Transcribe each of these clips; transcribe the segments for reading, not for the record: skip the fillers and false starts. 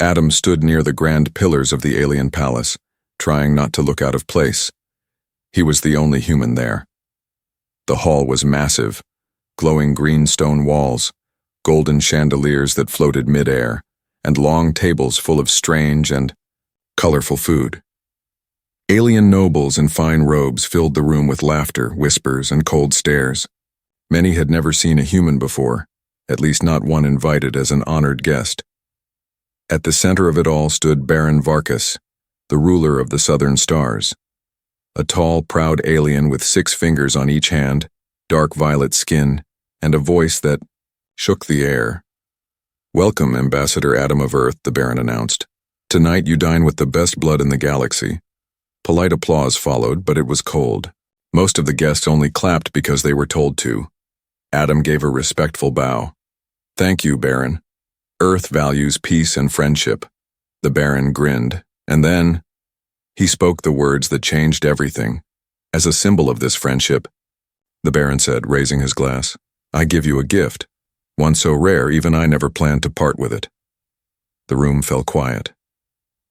Adam stood near the grand pillars of the alien palace, trying not to look out of place. He was the only human there. The hall was massive, glowing green stone walls, golden chandeliers that floated mid-air, and long tables full of strange and colorful food. Alien nobles in fine robes filled the room with laughter, whispers, and cold stares. Many had never seen a human before, at least not one invited as an honored guest. At the center of it all stood Baron Varkas, the ruler of the Southern Stars. A tall, proud alien with 6 fingers on each hand, dark violet skin, and a voice that shook the air. "Welcome, Ambassador Adam of Earth," the Baron announced. "Tonight you dine with the best blood in the galaxy." Polite applause followed, but it was cold. Most of the guests only clapped because they were told to. Adam gave a respectful bow. "Thank you, Baron. Earth values peace and friendship." The Baron grinned, and then he spoke the words that changed everything. "As a symbol of this friendship," the Baron said, raising his glass, "I give you a gift, one so rare even I never planned to part with it." The room fell quiet.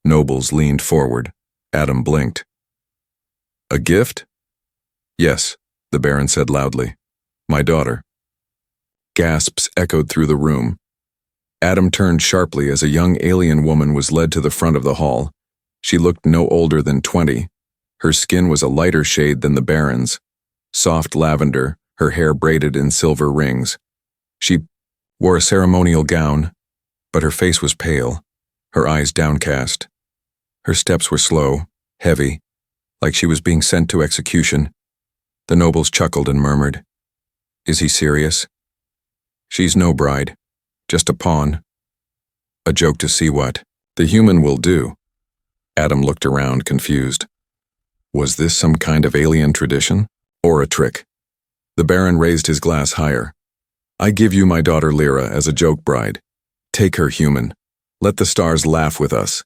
Nobles leaned forward. Adam blinked. "A gift?" "Yes," the Baron said loudly. "My daughter." Gasps echoed through the room. Adam turned sharply as a young alien woman was led to the front of the hall. She looked no older than 20. Her skin was a lighter shade than the Baron's, soft lavender, her hair braided in silver rings. She wore a ceremonial gown, but her face was pale, her eyes downcast. Her steps were slow, heavy, like she was being sent to execution. The nobles chuckled and murmured, "Is he serious?" "She's no bride, just a pawn." "A joke to see what the human will do." Adam looked around, confused. Was this some kind of alien tradition, or a trick? The Baron raised his glass higher. "I give you my daughter Lyra as a joke bride. Take her, human. Let the stars laugh with us."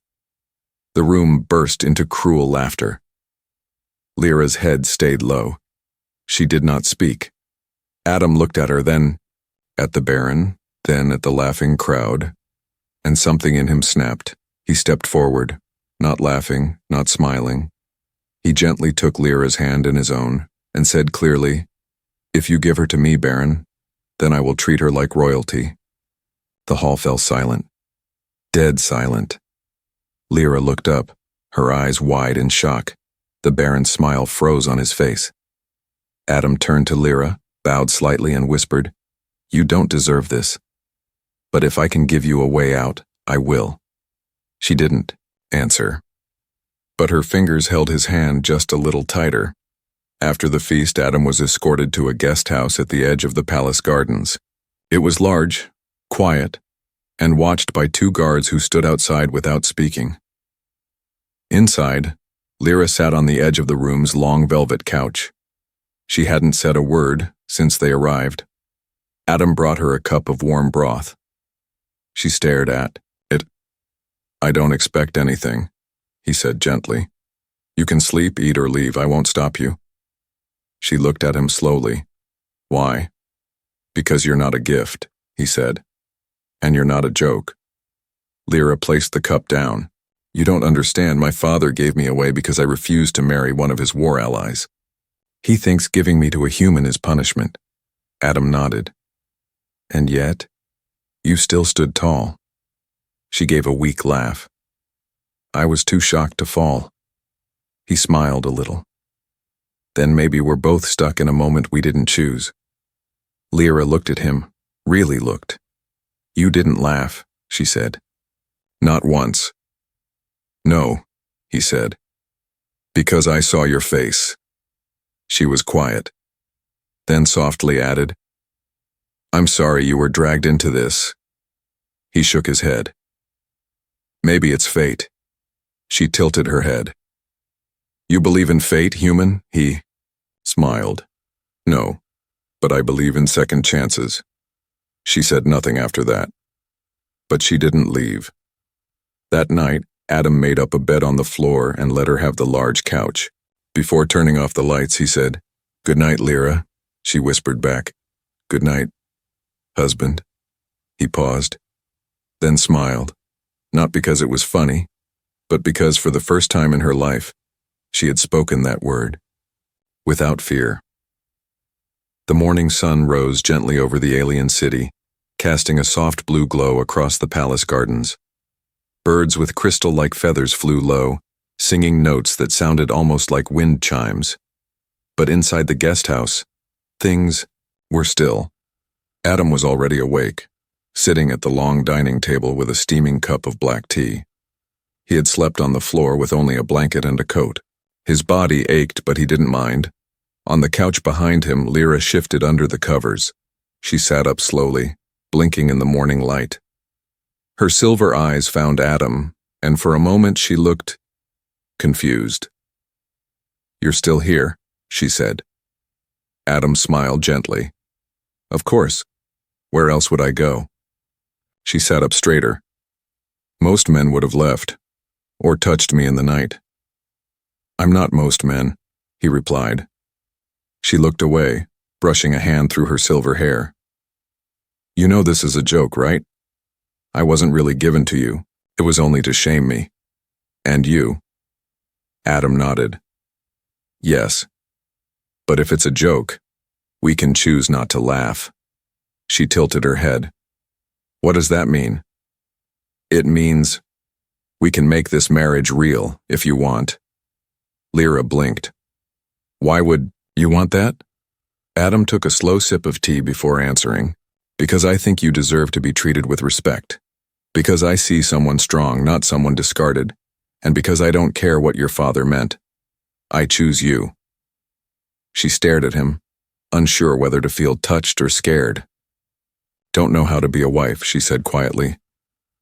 The room burst into cruel laughter. Lyra's head stayed low. She did not speak. Adam looked at her, then at the Baron, then at the laughing crowd, and something in him snapped. He stepped forward, not laughing, not smiling. He gently took Lyra's hand in his own and said clearly, "If you give her to me, Baron, then I will treat her like royalty." The hall fell silent. Dead silent. Lyra looked up, her eyes wide in shock. The Baron's smile froze on his face. Adam turned to Lyra, bowed slightly and whispered, "You don't deserve this. But if I can give you a way out, I will." She didn't answer, but her fingers held his hand just a little tighter. After the feast, Adam was escorted to a guest house at the edge of the palace gardens. It was large, quiet, and watched by 2 guards who stood outside without speaking. Inside, Lyra sat on the edge of the room's long velvet couch. She hadn't said a word since they arrived. Adam brought her a cup of warm broth. She stared at it. "I don't expect anything," he said gently. "You can sleep, eat, or leave. I won't stop you." She looked at him slowly. "Why?" "Because you're not a gift," he said. "And you're not a joke." Lyra placed the cup down. "You don't understand. My father gave me away because I refused to marry one of his war allies. He thinks giving me to a human is punishment." Adam nodded. "And yet, you still stood tall." She gave a weak laugh. "I was too shocked to fall." He smiled a little. "Then maybe we're both stuck in a moment we didn't choose." Lyra looked at him, really looked. "You didn't laugh," she said. "Not once." "No," he said. "Because I saw your face." She was quiet, then softly added, "I'm sorry you were dragged into this." He shook his head. "Maybe it's fate." She tilted her head. "You believe in fate, human?" He smiled. "No, but I believe in second chances." She said nothing after that. But she didn't leave. That night, Adam made up a bed on the floor and let her have the large couch. Before turning off the lights, he said, "Good night, Lyra." She whispered back, "Good night, husband." He paused, then smiled. not because it was funny, but because for the first time in her life, she had spoken that word, without fear. The morning sun rose gently over the alien city, casting a soft blue glow across the palace gardens. Birds with crystal-like feathers flew low, singing notes that sounded almost like wind chimes. But inside the guest house, things were still. Adam was already awake, sitting at the long dining table with a steaming cup of black tea. He had slept on the floor with only a blanket and a coat. His body ached, but he didn't mind. On the couch behind him, Lyra shifted under the covers. She sat up slowly, blinking in the morning light. Her silver eyes found Adam, and for a moment she looked confused. "You're still here," she said. Adam smiled gently. "Of course. Where else would I go?" She sat up straighter. "Most men would have left, or touched me in the night." "I'm not most men," he replied. She looked away, brushing a hand through her silver hair. "You know this is a joke, right? I wasn't really given to you. It was only to shame me. And you." Adam nodded. "Yes. But if it's a joke, we can choose not to laugh." She tilted her head. "What does that mean?" "It means we can make this marriage real, if you want." Lyra blinked. "Why would you want that?" Adam took a slow sip of tea before answering. "Because I think you deserve to be treated with respect. Because I see someone strong, not someone discarded. And because I don't care what your father meant. I choose you." She stared at him, unsure whether to feel touched or scared. "Don't know how to be a wife," she said quietly.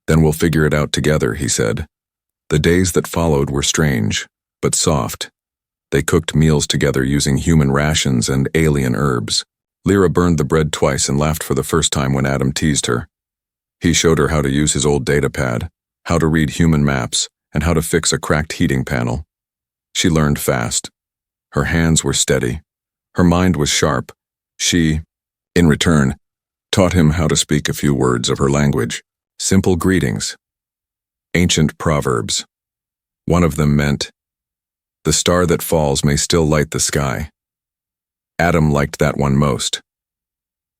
"Then we'll figure it out together," he said. The days that followed were strange, but soft. They cooked meals together using human rations and alien herbs. Lyra burned the bread twice and laughed for the first time when Adam teased her. He showed her how to use his old datapad, how to read human maps, and how to fix a cracked heating panel. She learned fast. Her hands were steady. Her mind was sharp. She, in return, taught him how to speak a few words of her language. Simple greetings. Ancient proverbs. One of them meant, "The star that falls may still light the sky." Adam liked that one most.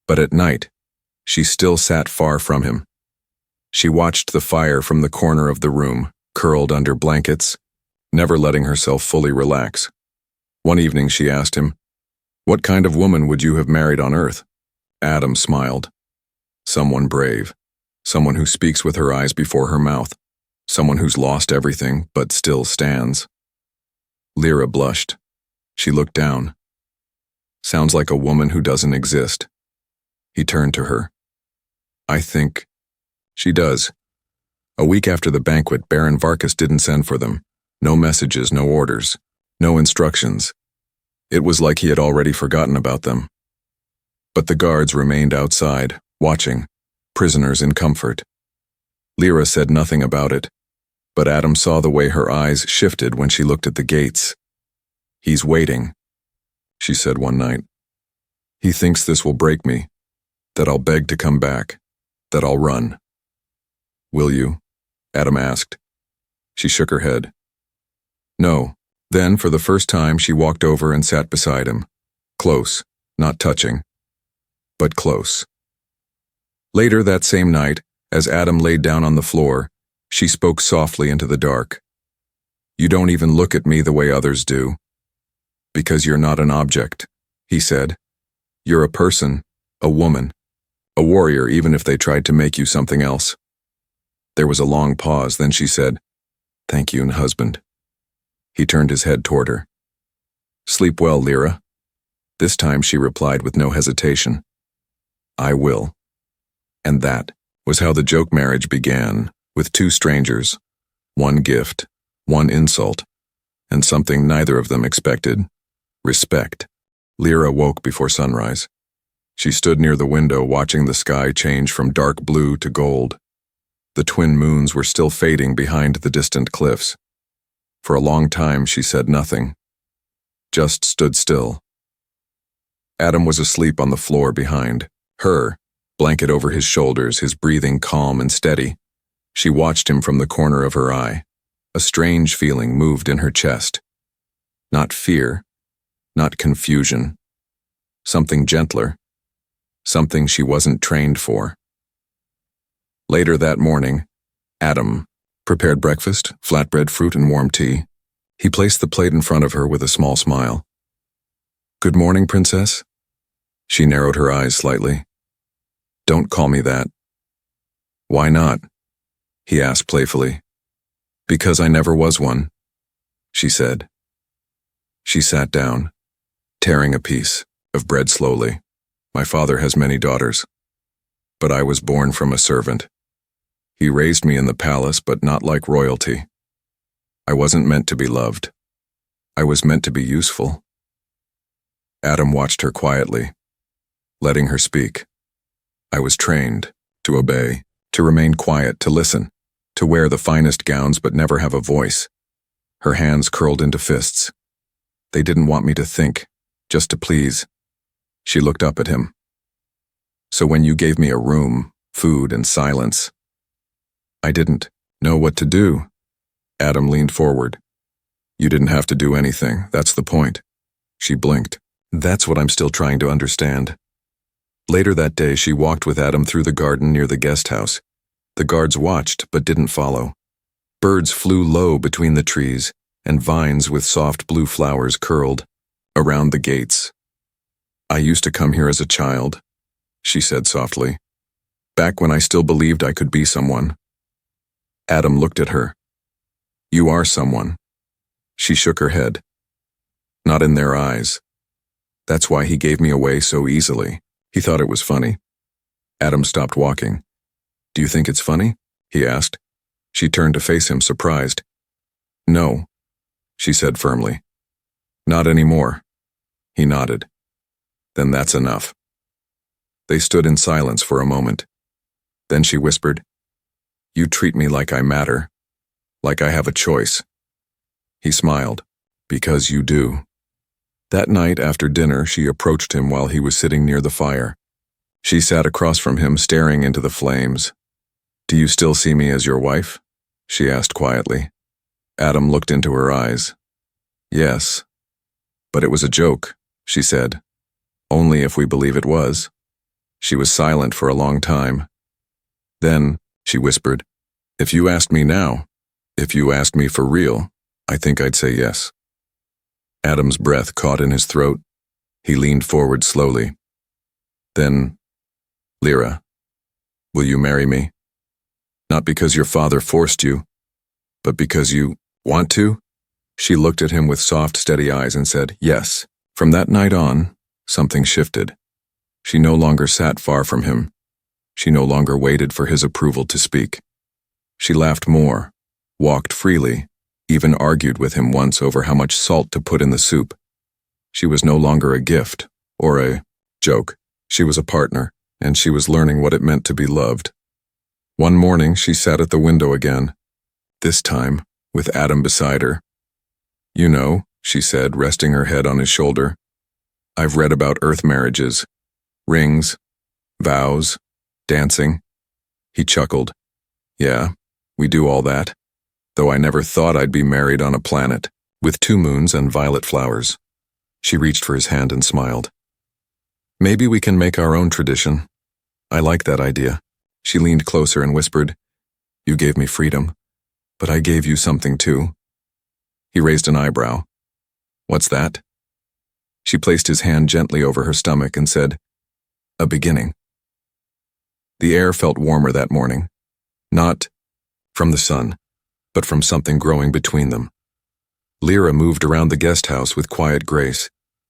But at night, she still sat far from him. She watched the fire from the corner of the room, curled under blankets, never letting herself fully relax. One evening she asked him, "What kind of woman would you have married on Earth?" Adam smiled. "Someone brave. Someone who speaks with her eyes before her mouth. Someone who's lost everything, but still stands." Lyra blushed. She looked down. "Sounds like a woman who doesn't exist." He turned to her. "I think she does." A week after the banquet, Baron Varkas didn't send for them. No messages, no orders, no instructions. It was like he had already forgotten about them. But the guards remained outside, watching, prisoners in comfort. Lyra said nothing about it, but Adam saw the way her eyes shifted when she looked at the gates. "He's waiting," she said one night. "He thinks this will break me, that I'll beg to come back, that I'll run." "Will you?" Adam asked. She shook her head. "No." Then, for the first time, she walked over and sat beside him. Close, not touching, but close. Later that same night, as Adam laid down on the floor, she spoke softly into the dark. "You don't even look at me the way others do." "Because you're not an object," he said. "You're a person, a woman, a warrior, even if they tried to make you something else." There was a long pause, then she said, "Thank you, husband." He turned his head toward her. "Sleep well, Lyra." This time she replied with no hesitation. "I will." And that was how the joke marriage began, with two strangers, one gift, one insult, and something neither of them expected, respect. Lyra woke before sunrise. She stood near the window watching the sky change from dark blue to gold. The twin moons were still fading behind the distant cliffs. For a long time she said nothing, just stood still. Adam was asleep on the floor behind her, blanket over his shoulders, his breathing calm and steady. She watched him from the corner of her eye. A strange feeling moved in her chest. Not fear, not confusion. Something gentler. Something she wasn't trained for. Later that morning, Adam prepared breakfast, flatbread, fruit, and warm tea. He placed the plate in front of her with a small smile. "Good morning, Princess." She narrowed her eyes slightly. "Don't call me that." "Why not?" he asked playfully. "Because I never was one," she said. She sat down, tearing a piece of bread slowly. "My father has many daughters, but I was born from a servant. He raised me in the palace, but not like royalty. I wasn't meant to be loved. I was meant to be useful." Adam watched her quietly, letting her speak. "I was trained to obey, to remain quiet, to listen, to wear the finest gowns but never have a voice." Her hands curled into fists. "They didn't want me to think, just to please." She looked up at him. "So when you gave me a room, food, and silence, I didn't know what to do." Adam leaned forward. "You didn't have to do anything, that's the point." She blinked. "That's what I'm still trying to understand." Later that day, she walked with Adam through the garden near the guest house. The guards watched but didn't follow. Birds flew low between the trees, and vines with soft blue flowers curled around the gates. "I used to come here as a child," she said softly. "Back when I still believed I could be someone." Adam looked at her. "You are someone." She shook her head. "Not in their eyes. That's why he gave me away so easily." He thought it was funny. Adam stopped walking. "Do you think it's funny?" he asked. She turned to face him, surprised. "No," she said firmly. "Not anymore." He nodded. "Then that's enough." They stood in silence for a moment. Then she whispered, "You treat me like I matter, like I have a choice." He smiled. "Because you do." That night after dinner, she approached him while he was sitting near the fire. She sat across from him, staring into the flames. "Do you still see me as your wife?" she asked quietly. Adam looked into her eyes. "Yes." "But it was a joke," she said. "Only if we believe it was." She was silent for a long time. Then, she whispered, "If you asked me now, if you asked me for real, I think I'd say yes." Adam's breath caught in his throat. He leaned forward slowly. "Then, Lyra, will you marry me? Not because your father forced you, but because you want to?" She looked at him with soft, steady eyes and said, "Yes." From that night on, something shifted. She no longer sat far from him. She no longer waited for his approval to speak. She laughed more, walked freely, even argued with him once over how much salt to put in the soup. She was no longer a gift or a joke. She was a partner, and she was learning what it meant to be loved. One morning, she sat at the window again, this time with Adam beside her. "You know," she said, resting her head on his shoulder, "I've read about Earth marriages, rings, vows, dancing." He chuckled. "Yeah, we do all that. Though I never thought I'd be married on a planet with 2 moons and violet flowers." She reached for his hand and smiled. "Maybe we can make our own tradition. I like that idea." She leaned closer and whispered, "You gave me freedom, but I gave you something too." He raised an eyebrow. "What's that?" She placed his hand gently over her stomach and said, "A beginning." The air felt warmer that morning, not from the sun, but from something growing between them. Lyra moved around the guest house with quiet grace,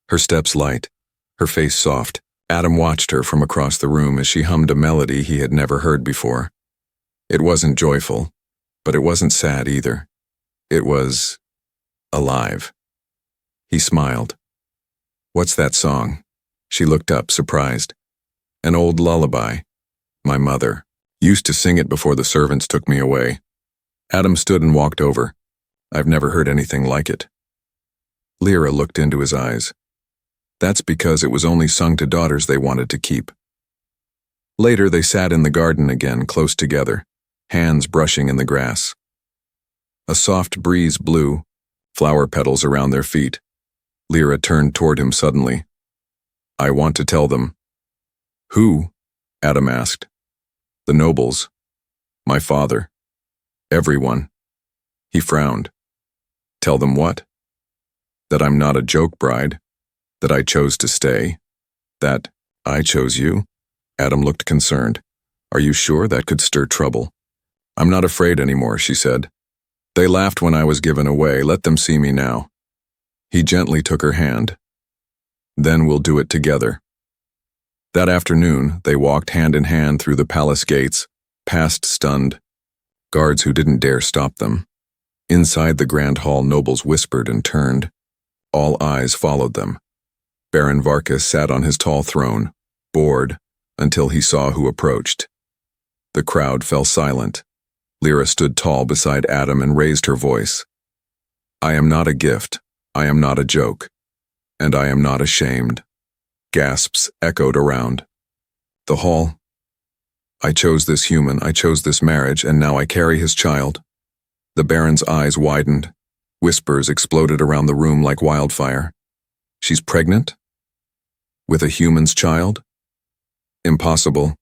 her steps light, her face soft. Adam watched her from across the room as she hummed a melody he had never heard before. It wasn't joyful, but it wasn't sad either. It was alive. He smiled. "What's that song?" She looked up, surprised. "An old lullaby. My mother used to sing it before the servants took me away." Adam stood and walked over. "I've never heard anything like it." Lyra looked into his eyes. "That's because it was only sung to daughters they wanted to keep." Later, they sat in the garden again, close together. hands brushing in the grass. A soft breeze blew, flower petals around their feet. Lyra turned toward him suddenly. "I want to tell them." "Who?" Adam asked. "The nobles. My father. Everyone." He frowned. "Tell them what?" "That I'm not a joke bride. That I chose to stay. That I chose you?" Adam looked concerned. "Are you sure that could stir trouble?" "I'm not afraid anymore," she said. "They laughed when I was given away. Let them see me now." He gently took her hand. "Then we'll do it together." That afternoon, they walked hand in hand through the palace gates, past stunned guards who didn't dare stop them. Inside the grand hall, nobles whispered and turned. All eyes followed them. Baron Varkas sat on his tall throne, bored, until he saw who approached. The crowd fell silent. Lyra stood tall beside Adam and raised her voice. "I am not a gift. I am not a joke. And I am not ashamed." Gasps echoed around the hall. "I chose this human, I chose this marriage, and now I carry his child." The Baron's eyes widened. Whispers exploded around the room like wildfire. "She's pregnant? With a human's child? Impossible.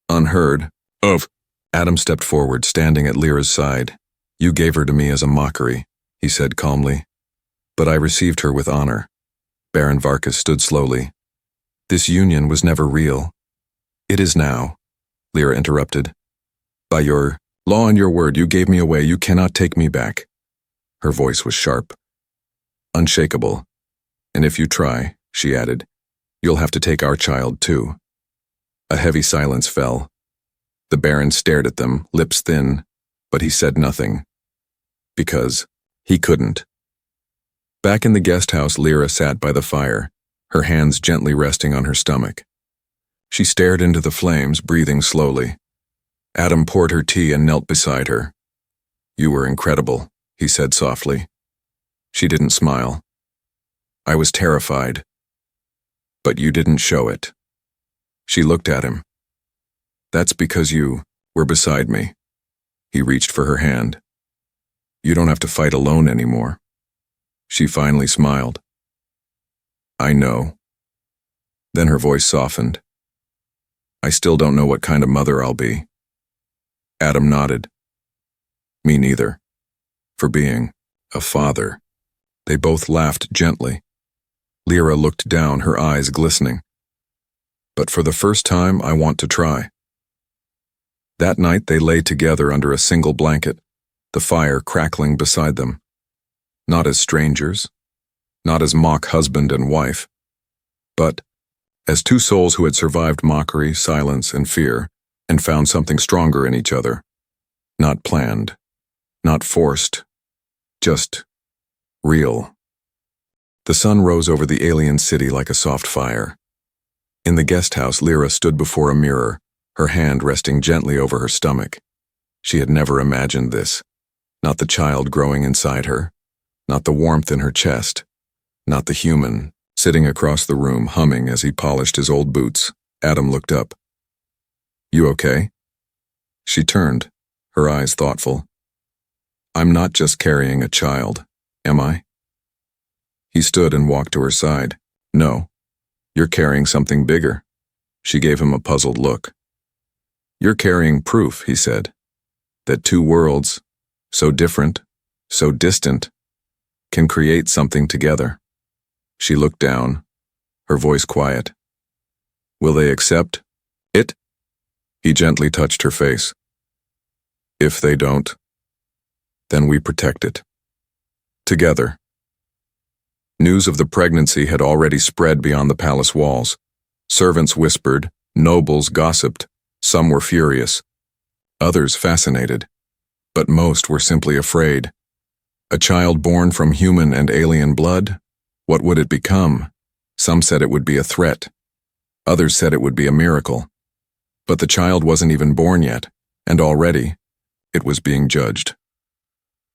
Unheard of." Adam stepped forward, standing at Lyra's side. "You gave her to me as a mockery," he said calmly. "But I received her with honor." Baron Varkas stood slowly. "This union was never real." "It is now," Lyra interrupted. "By your law and your word, you gave me away. You cannot take me back." Her voice was sharp, unshakable. "And if you try," she added, "you'll have to take our child too." A heavy silence fell. The Baron stared at them, lips thin, but he said nothing. Because he couldn't. Back in the guest house, Lyra sat by the fire, her hands gently resting on her stomach. She stared into the flames, breathing slowly. Adam poured her tea and knelt beside her. "You were incredible," he said softly. She didn't smile. "I was terrified. But you didn't show it." She looked at him. "That's because you were beside me." He reached for her hand. "You don't have to fight alone anymore." She finally smiled. "I know." Then her voice softened. "I still don't know what kind of mother I'll be." Adam nodded. "Me neither. For being a father." They both laughed gently. Lyra looked down, her eyes glistening. "But for the first time, I want to try." That night they lay together under a single blanket, the fire crackling beside them. Not as strangers, not as mock husband and wife, but as two souls who had survived mockery, silence, and fear, and found something stronger in each other. Not planned, not forced, just real. The sun rose over the alien city like a soft fire. In the guest house, Lyra stood before a mirror, her hand resting gently over her stomach. She had never imagined this. Not the child growing inside her, not the warmth in her chest, not the human sitting across the room humming as he polished his old boots. Adam looked up. "You okay?" She turned, her eyes thoughtful. "I'm not just carrying a child, am I?" He stood and walked to her side. "No, you're carrying something bigger." She gave him a puzzled look. "You're carrying proof," he said, "that two worlds, so different, so distant, can create something together." She looked down, her voice quiet. "Will they accept it?" He gently touched her face. "If they don't, then we protect it. Together." News of the pregnancy had already spread beyond the palace walls. Servants whispered, nobles gossiped, some were furious, others fascinated, but most were simply afraid. A child born from human and alien blood? What would it become? Some said it would be a threat. Others said it would be a miracle. But the child wasn't even born yet, and already it was being judged.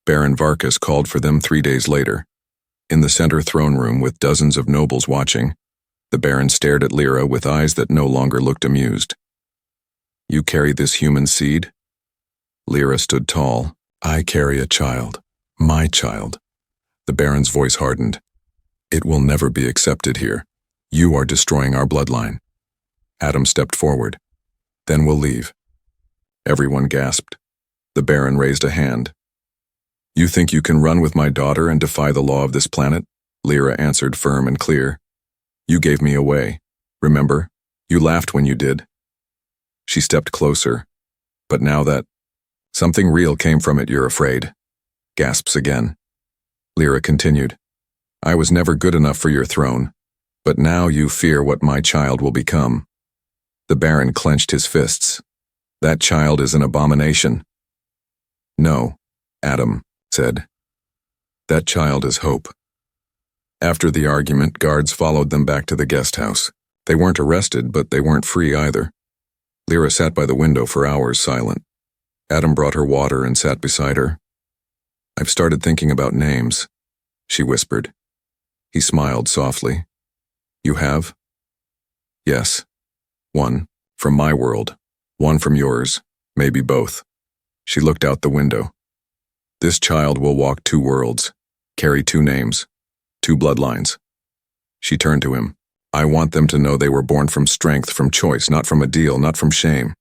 Baron Varkas called for them 3 days later. In the center throne room with dozens of nobles watching, the Baron stared at Lyra with eyes that no longer looked amused. "You carry this human seed? Lyra stood tall. I carry a child. My child. The Baron's voice hardened. It will never be accepted here. You are destroying our bloodline. Adam stepped forward. Then we'll leave. Everyone gasped. The Baron raised a hand. You think you can run with my daughter and defy the law of this planet? Lyra answered firm and clear. You gave me away. Remember? You laughed when you did. She stepped closer. But now that something real came from it, you're afraid. Gasps again. Lyra continued. I was never good enough for your throne, but now you fear what my child will become. The Baron clenched his fists. That child is an abomination. No, Adam said. That child is hope. After the argument, guards followed them back to the guest house. They weren't arrested, but they weren't free either. Lyra sat by the window for hours silent. Adam brought her water and sat beside her. I've started thinking about names, she whispered. He smiled softly. You have? Yes. One, from my world. One from yours. Maybe both. She looked out the window. This child will walk 2 worlds, carry 2 names, 2 bloodlines. She turned to him. I want them to know they were born from strength, from choice, not from a deal, not from shame.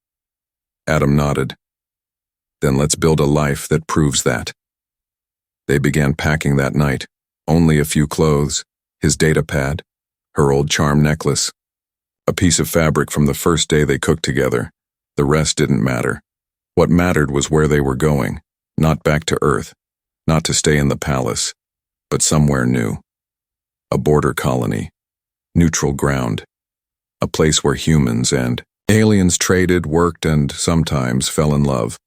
Adam nodded. Then let's build a life that proves that. They began packing that night. Only a few clothes, his data pad, her old charm necklace, a piece of fabric from the first day they cooked together. The rest didn't matter. What mattered was where they were going, not back to Earth, not to stay in the palace, but somewhere new. A border colony, neutral ground, a place where humans and aliens traded, worked, and sometimes fell in love.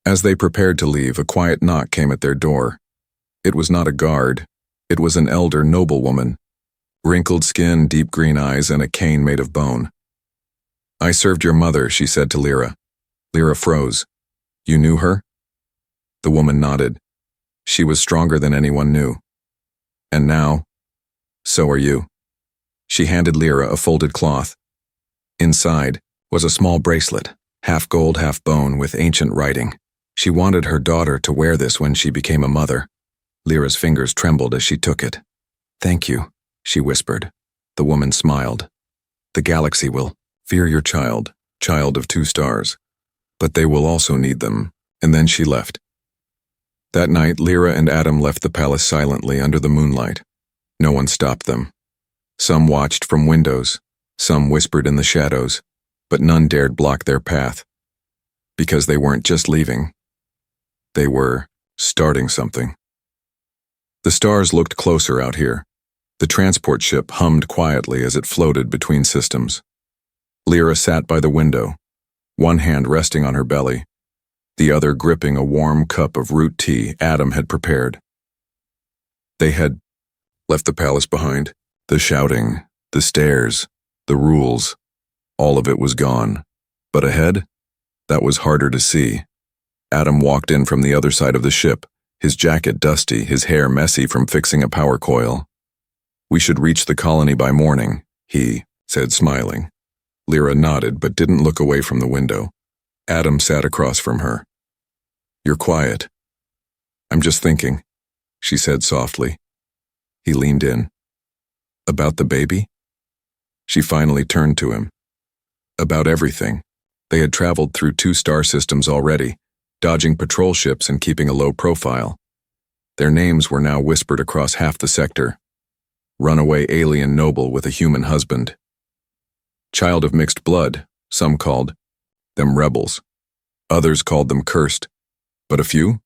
As they prepared to leave, a quiet knock came at their door. It was not a guard. It was an elder noblewoman, wrinkled skin, deep green eyes, and a cane made of bone. I served your mother, she said to Lyra. Lyra froze. You knew her? The woman nodded. She was stronger than anyone knew. And now, so are you. She handed Lyra a folded cloth. Inside was a small bracelet, half gold, half bone, with ancient writing. She wanted her daughter to wear this when she became a mother. Lyra's fingers trembled as she took it. Thank you, she whispered. The woman smiled. The galaxy will fear your child, child of 2 stars. But they will also need them. And then she left. That night, Lyra and Adam left the palace silently under the moonlight. No one stopped them. Some watched from windows, some whispered in the shadows, but none dared block their path. Because they weren't just leaving. They were starting something. The stars looked closer out here. The transport ship hummed quietly as it floated between systems. Lyra sat by the window, one hand resting on her belly, the other gripping a warm cup of root tea Adam had prepared. They had left the palace behind. The shouting, the stares, the rules, all of it was gone. But ahead, that was harder to see. Adam walked in from the other side of the ship, his jacket dusty, his hair messy from fixing a power coil. We should reach the colony by morning, he said, smiling. Lyra nodded but didn't look away from the window. Adam sat across from her. You're quiet. I'm just thinking, she said softly. He leaned in. About the baby? She finally turned to him. About everything. They had traveled through 2 star systems already, dodging patrol ships and keeping a low profile. Their names were now whispered across half the sector. Runaway alien noble with a human husband. Child of mixed blood, some called them rebels. Others called them cursed. But a few?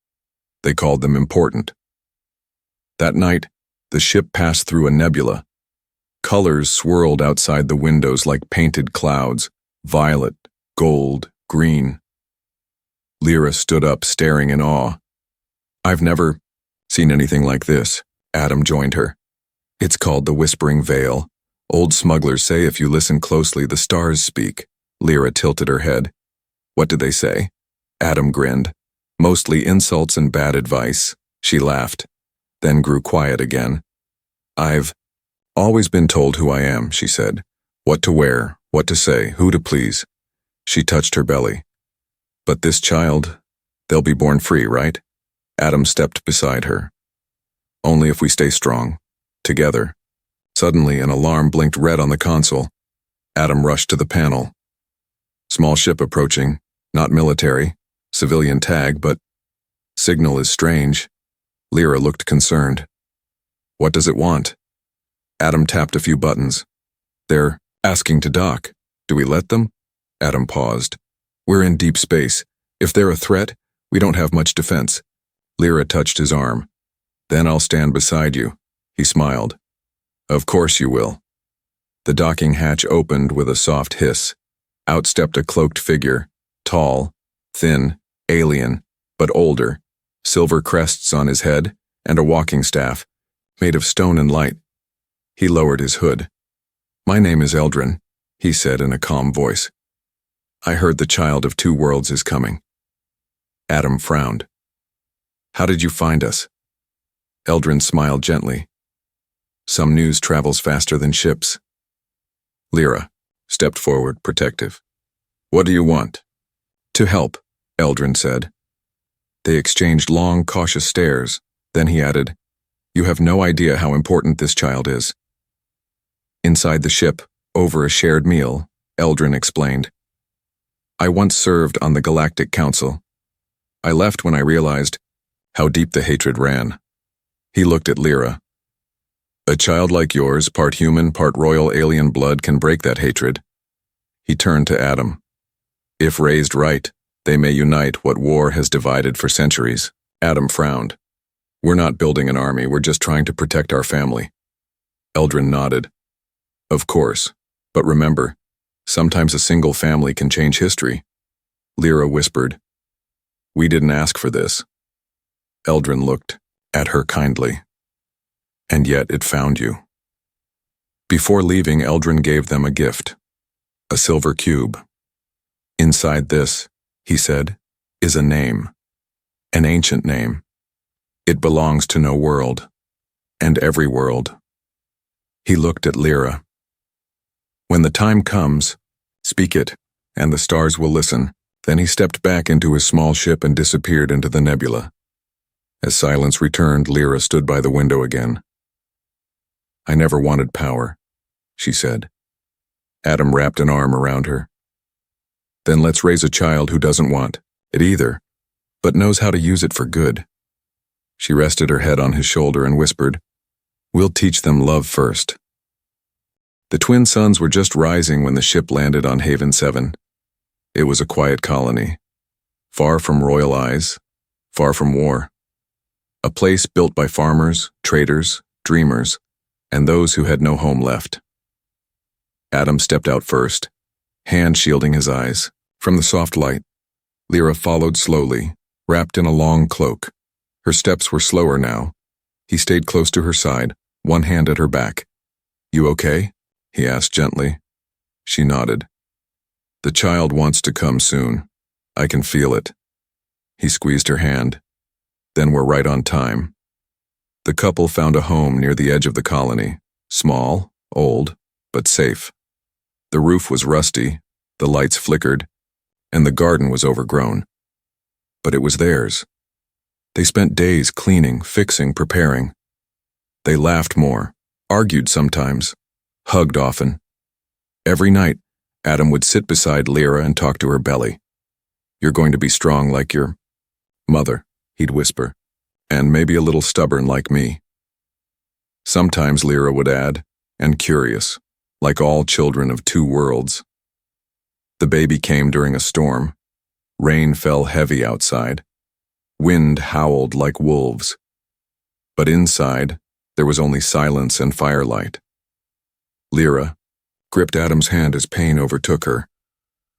They called them important. That night, the ship passed through a nebula. Colors swirled outside the windows like painted clouds, violet, gold, green. Lyra stood up, staring in awe. I've never seen anything like this. Adam joined her. It's called the Whispering Veil. Old smugglers say if you listen closely, the stars speak. Lyra tilted her head. What did they say? Adam grinned. Mostly insults and bad advice. She laughed, then grew quiet again. I've always been told who I am, she said. What to wear, what to say, who to please. She touched her belly. But this child, They'll be born free, right? Adam stepped beside her. Only if we stay strong. Together. Suddenly, an alarm blinked red on the console. Adam rushed to the panel. Small ship approaching. Not military. Civilian tag, but signal is strange. Lyra looked concerned. What does it want? Adam tapped a few buttons. They're asking to dock. Do we let them? Adam paused. We're in deep space. If they're a threat, we don't have much defense. Lyra touched his arm. Then I'll stand beside you. He smiled. Of course you will. The docking hatch opened with a soft hiss. Out stepped a cloaked figure, tall, thin, alien, but older, silver crests on his head, and a walking staff, made of stone and light. He lowered his hood. My name is Eldrin, he said in a calm voice. I heard the child of two worlds is coming. Adam frowned. How did you find us? Eldrin smiled gently. Some news travels faster than ships. Lyra stepped forward, protective. What do you want? To help, Eldrin said. They exchanged long, cautious stares. Then he added, You have no idea how important this child is. Inside the ship, over a shared meal, Eldrin explained. I once served on the Galactic Council. I left when I realized how deep the hatred ran. He looked at Lyra. A child like yours, part human, part royal alien blood, can break that hatred. He turned to Adam. If raised right, they may unite what war has divided for centuries. Adam frowned. We're not building an army, we're just trying to protect our family. Eldrin nodded. Of course, but remember, sometimes a single family can change history. Lyra whispered. We didn't ask for this. Eldrin looked at her kindly. And yet it found you. Before leaving, Eldrin gave them a gift. A silver cube. Inside this, he said, is a name. An ancient name. It belongs to no world. And every world. He looked at Lyra. When the time comes, speak it, and the stars will listen. Then he stepped back into his small ship and disappeared into the nebula. As silence returned, Lyra stood by the window again. I never wanted power, she said. Adam wrapped an arm around her. Then let's raise a child who doesn't want it either, but knows how to use it for good. She rested her head on his shoulder and whispered, We'll teach them love first. The twin suns were just rising when the ship landed on Haven 7. It was a quiet colony, far from royal eyes, far from war. A place built by farmers, traders, dreamers, and those who had no home left. Adam stepped out first, hand shielding his eyes. From the soft light, Lyra followed slowly, wrapped in a long cloak. Her steps were slower now. He stayed close to her side, one hand at her back. You okay? He asked gently. She nodded. The child wants to come soon. I can feel it. He squeezed her hand. Then we're right on time. The couple found a home near the edge of the colony, small, old, but safe. The roof was rusty, the lights flickered, and the garden was overgrown. But it was theirs. They spent days cleaning, fixing, preparing. They laughed more, argued sometimes, hugged often. Every night, Adam would sit beside Lyra and talk to her belly. You're going to be strong like your mother, he'd whisper, and maybe a little stubborn like me. Sometimes Lyra would add, and curious, like all children of two worlds. The baby came during a storm. Rain fell heavy outside. Wind howled like wolves. But inside, there was only silence and firelight. Lyra gripped Adam's hand as pain overtook her.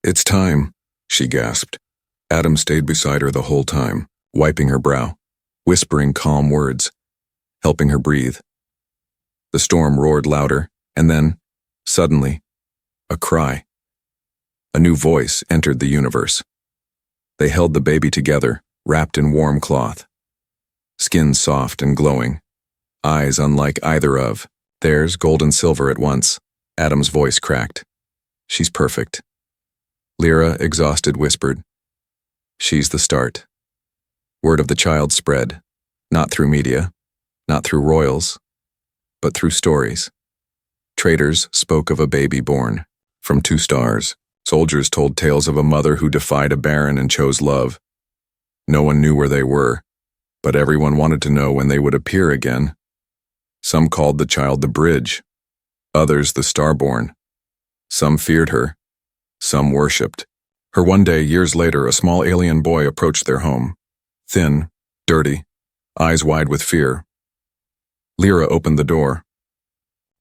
It's time, she gasped. Adam stayed beside her the whole time, wiping her brow, whispering calm words, helping her breathe. The storm roared louder, and then, suddenly, a cry. A new voice entered the universe. They held the baby together, wrapped in warm cloth. Skin soft and glowing, eyes unlike either of theirs, gold and silver at once. Adam's voice cracked. She's perfect. Lyra, exhausted, whispered, She's the start. Word of the child spread, not through media, not through royals, but through stories. Traders spoke of a baby born from 2 stars. Soldiers told tales of a mother who defied a baron and chose love. No one knew where they were, but everyone wanted to know when they would appear again. Some called the child the bridge, others the starborn. Some feared her, some worshipped her. One day, years later, a small alien boy approached their home. Thin, dirty, eyes wide with fear. Lyra opened the door.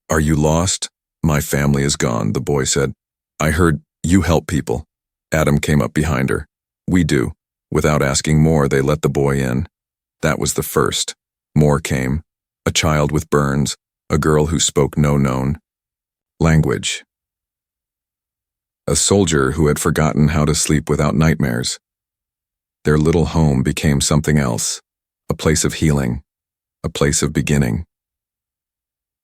"Are you lost?" "My family is gone," the boy said. "I heard you help people." Adam came up behind her. "We do." Without asking more, they let the boy in. That was the first. More came. A child with burns, a girl who spoke no known language. A soldier who had forgotten how to sleep without nightmares. Their little home became something else, a place of healing, a place of beginning.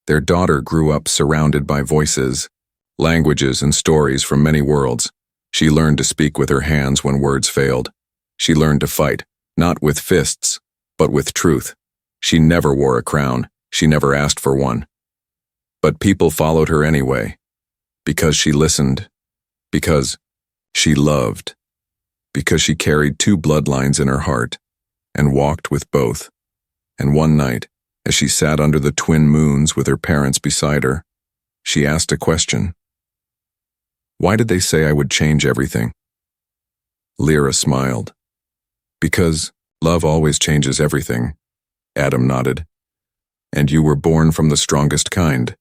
Their daughter grew up surrounded by voices, languages, and stories from many worlds. She learned to speak with her hands when words failed. She learned to fight, not with fists, but with truth. She never wore a crown. She never asked for one. But people followed her anyway, because she listened, because she loved, because she carried 2 bloodlines in her heart and walked with both. And one night, as she sat under the twin moons with her parents beside her, she asked a question. "Why did they say I would change everything?" Lyra smiled. "Because love always changes everything," Adam nodded. "And you were born from the strongest kind."